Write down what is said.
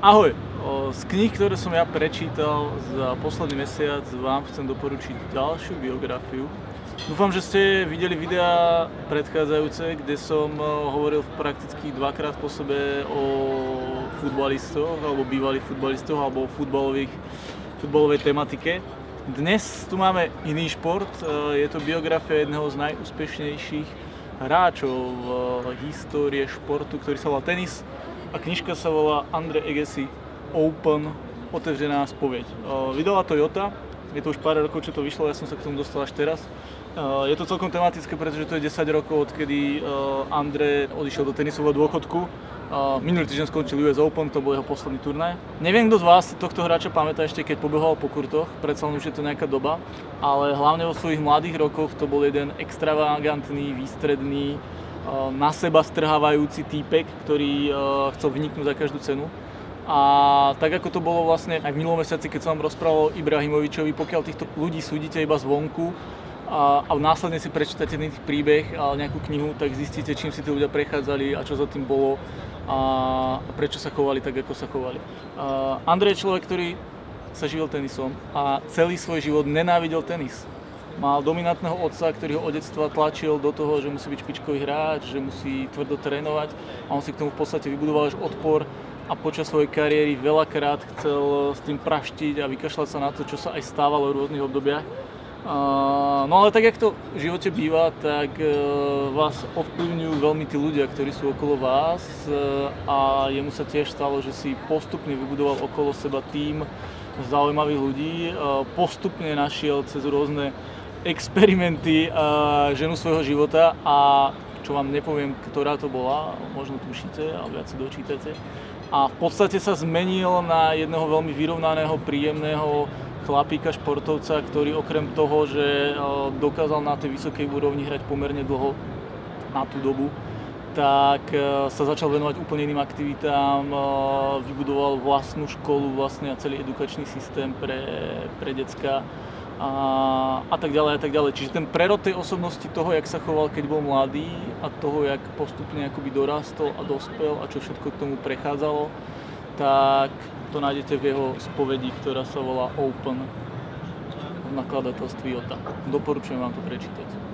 Ahoj, z kníh, ktoré som ja prečítal za posledný mesiac, vám chcem doporučiť ďalšiu biografiu. Dúfam, že ste videli videá predchádzajúce, kde som hovoril prakticky dvakrát po sebe o futbalistoch, alebo bývalých futbalistoch, alebo o futbalovej tematike. Dnes tu máme iný šport, je to biografia jedného z najúspešnejších hráčov histórie športu, ktorý sa volá tenis. A knižka sa volá Andre Agassi Open, otevřená spoveď. Vydala Toyota, je to už pár rokov, čo to vyšlo, ja som sa k tomu dostal až teraz. Je to celkom tematické, pretože to je 10 rokov, odkedy Andre odišiel do tenisového dôchodku. Minulý týždeň skončil US Open, to bol jeho posledný turnaj. Neviem, kto z vás tohto hráča pamätá ešte, keď pobehoval po kurtoch, predsa len už je to nejaká doba, ale hlavne vo svojich mladých rokoch to bol jeden extravagantný, výstredný, na seba strhávajúci týpek, ktorý chcel vyniknúť za každú cenu. A tak ako to bolo vlastne aj v minulom mesiaci, keď som vám rozprával o Ibrahimovičovi, pokiaľ týchto ľudí súdite iba zvonku a následne si prečítate ten príbeh a nejakú knihu, tak zistíte, čím si tí ľudia prechádzali a čo za tým bolo a prečo sa chovali tak, ako sa chovali. Andrej je človek, ktorý sa živil tenisom a celý svoj život nenávidel tenis. Mal dominantného otca, ktorý ho od detstva tlačil do toho, že musí byť špičkový hráč, že musí tvrdo trénovať a on si k tomu v podstate vybudoval až odpor a počas svojej kariéry veľakrát chcel s tým praštiť a vykašľať sa na to, čo sa aj stávalo v rôznych obdobiach. No ale tak, jak to v živote býva, tak vás ovplyvňujú veľmi tí ľudia, ktorí sú okolo vás a jemu sa tiež stalo, že si postupne vybudoval okolo seba tím zaujímavých ľudí, postupne našiel cez rôzne experimenty ženu svojho života a čo vám nepoviem, ktorá to bola, možno tušíte a viac si dočítate. A v podstate sa zmenil na jedného veľmi vyrovnaného, príjemného chlapíka, športovca, ktorý okrem toho, že dokázal na tej vysokej úrovni hrať pomerne dlho na tú dobu, tak sa začal venovať úplne iným aktivitám, vybudoval vlastnú školu vlastne a celý edukačný systém pre decká a tak ďalej a tak ďalej. Čiže ten prerod tej osobnosti toho, jak sa choval, keď bol mladý a toho, jak postupne akoby dorastol a dospel a čo všetko k tomu prechádzalo, tak to nájdete v jeho spovedi, ktorá sa volá Open v nakladateľstve Jota. Doporučujem vám to prečítať.